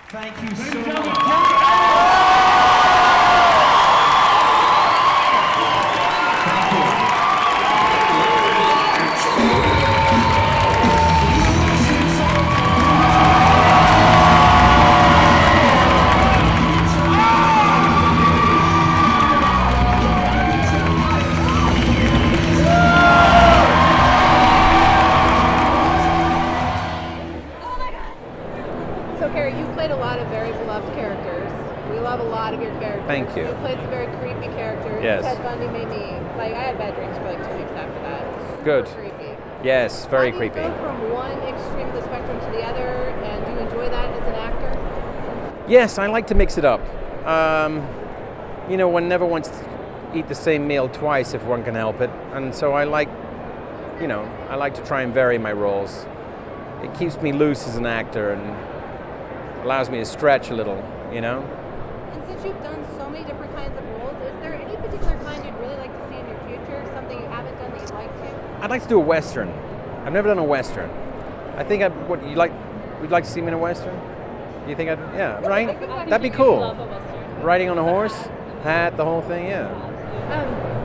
Thank you so much. So, Cary, you played a lot of very beloved characters. We love a lot of your characters. Thank you. You played some very creepy characters. Yes. Ted Bundy made me, I had bad dreams for like 2 weeks after that. Super Good. creepy. Yes, very How do you creepy. go from one extreme of the spectrum to the other, and do you enjoy that as an actor? Yes, I like to mix it up. One never wants to eat the same meal twice if one can help it. And so I like to try and vary my roles. It keeps me loose as an actor and allows me to stretch a little, And since you've done so many different kinds of roles, is there any particular kind you'd really like to see in your future? Something you haven't done that you'd like to? I'd like to do a Western. I've never done a Western. I think would like to see me in a Western? You think right? That'd be cool. Riding on a horse, hat, the whole thing, yeah.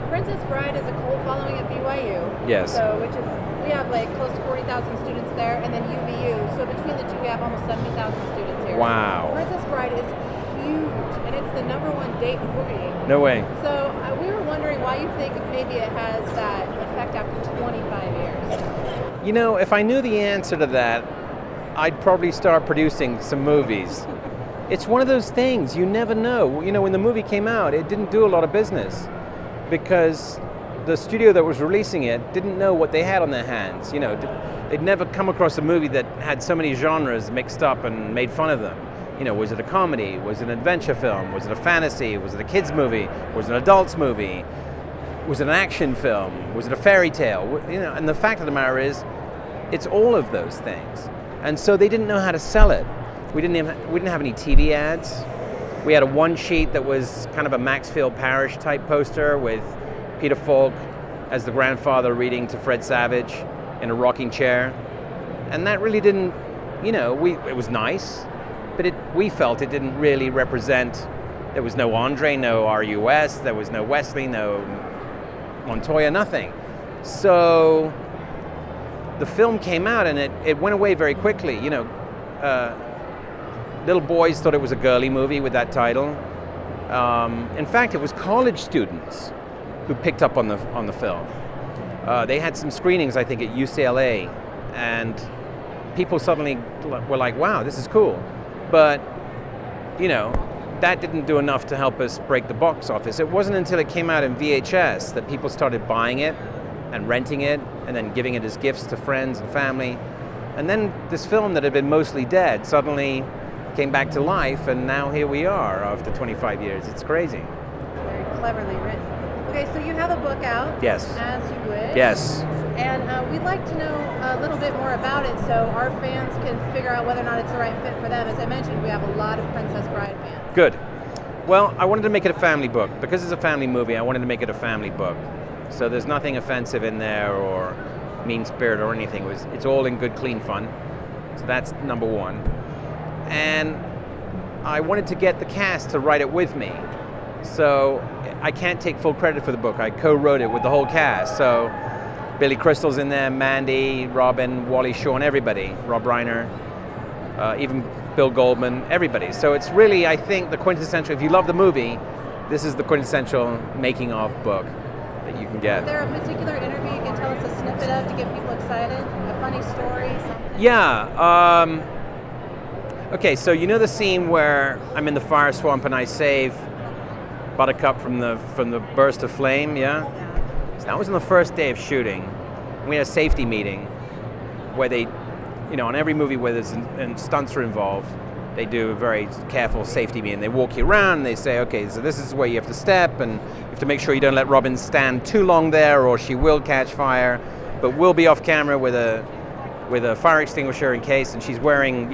Princess Bride is a cult following at BYU. Yes. So, we have close to 40,000 students there, and then UVU. So between the two, we have almost 70,000 students here. Wow. Princess Bride is huge, and it's the #1 date movie. No way. So we were wondering why you think maybe it has that effect after 25 years. If I knew the answer to that, I'd probably start producing some movies. It's one of those things, you never know. When the movie came out, it didn't do a lot of business because the studio that was releasing it didn't know what they had on their hands. They'd never come across a movie that had so many genres mixed up and made fun of them. Was it a comedy? Was it an adventure film? Was it a fantasy? Was it a kids movie? Was it an adults movie? Was it an action film? Was it a fairy tale? And the fact of the matter is, it's all of those things. And so they didn't know how to sell it. We didn't have any TV ads. We had a one sheet that was kind of a Maxfield Parrish type poster with Peter Falk as the grandfather reading to Fred Savage in a rocking chair. And that really didn't, it was nice, but we felt it didn't really represent. There was no Andre, no RUS, there was no Wesley, no Montoya, nothing. So the film came out and it went away very quickly. Little boys thought it was a girly movie with that title. In fact, it was college students who picked up on the film. They had some screenings, I think, at UCLA, and people suddenly were like, wow, this is cool. But, that didn't do enough to help us break the box office. It wasn't until it came out in VHS that people started buying it and renting it and then giving it as gifts to friends and family. And then this film that had been mostly dead suddenly came back to life, and now here we are after 25 years. It's crazy. Very cleverly written. Okay, so you have a book out. Yes. As you wish. Yes. And we'd like to know a little bit more about it so our fans can figure out whether or not it's the right fit for them. As I mentioned, we have a lot of Princess Bride fans. Good. Well, I wanted to make it a family book. Because it's a family movie, I wanted to make it a family book. So there's nothing offensive in there or mean-spirited or anything. It's all in good, clean fun. So that's number one. And I wanted to get the cast to write it with me. So I can't take full credit for the book. I co-wrote it with the whole cast. So Billy Crystal's in there, Mandy, Robin, Wally Shawn, everybody. Rob Reiner, even Bill Goldman, everybody. So it's really, I think, the quintessential, if you love the movie, this is the quintessential making of book that you can get. Is there a particular interview you can tell us a snippet of to get people excited? A funny story, something? Yeah. Okay, so you know the scene where I'm in the fire swamp and I save Buttercup from the burst of flame, yeah? So that was on the first day of shooting. We had a safety meeting where they, on every movie where there's and stunts are involved, they do a very careful safety meeting. They walk you around and they say, okay, so this is where you have to step and you have to make sure you don't let Robin stand too long there or she will catch fire, but we'll be off camera with a fire extinguisher in case, and she's wearing,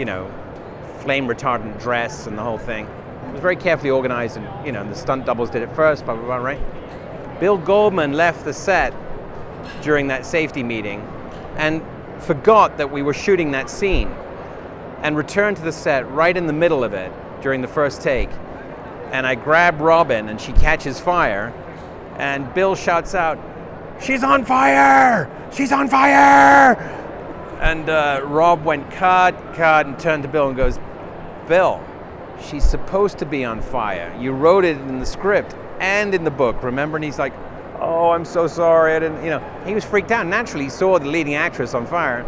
flame retardant dress and the whole thing. It was very carefully organized, and the stunt doubles did it first, blah, blah, blah, right? Bill Goldman left the set during that safety meeting and forgot that we were shooting that scene. and return to the set right in the middle of it during the first take. And I grab Robin and she catches fire, and Bill shouts out, "She's on fire! She's on fire!" And Rob went, cut, and turned to Bill and goes, "Bill, she's supposed to be on fire. You wrote it in the script and in the book, remember?" And he's like, "Oh, I'm so sorry, I didn't," he was freaked out. Naturally, he saw the leading actress on fire.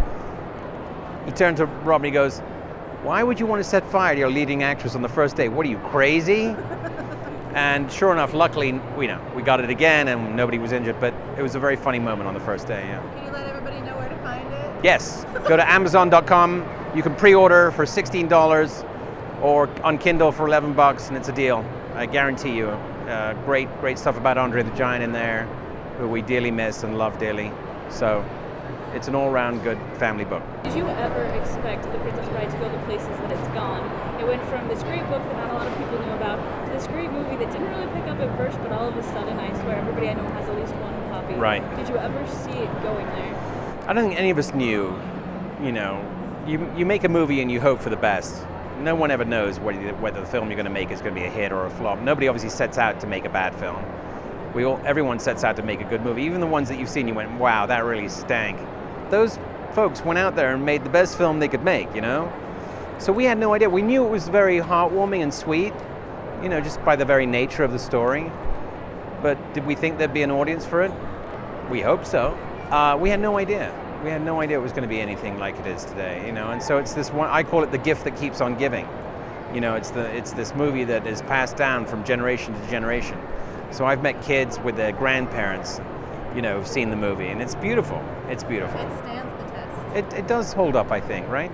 He turned to Rob and he goes, "Why would you want to set fire to your leading actress on the first day? What are you, crazy?" And sure enough, luckily, we got it again and nobody was injured, but it was a very funny moment on the first day, yeah. Can you let everybody know where to find it? Yes, go to Amazon.com. You can pre-order for $16 or on Kindle for $11, and it's a deal. I guarantee you. Great stuff about Andre the Giant in there, who we dearly miss and love dearly. So it's an all-round good family book. Did you ever expect The Princess Bride to go the places that it's gone? It went from this great book that not a lot of people knew about to this great movie that didn't really pick up at first, but all of a sudden, I swear, everybody I know has at least one copy. Right. Did you ever see it going there? I don't think any of us knew. You make a movie and you hope for the best. No one ever knows whether the film you're going to make is going to be a hit or a flop. Nobody obviously sets out to make a bad film. Everyone sets out to make a good movie. Even the ones that you've seen, you went, "Wow, that really stank." Those folks went out there and made the best film they could make, So we had no idea. We knew it was very heartwarming and sweet, just by the very nature of the story. But did we think there'd be an audience for it? We hope so. We had no idea. We had no idea it was going to be anything like it is today, And so it's this one. I call it the gift that keeps on giving. It's this movie that is passed down from generation to generation. So I've met kids with their grandparents, who've seen the movie, and it's beautiful. It's beautiful. It stands the test. It does hold up, I think, right?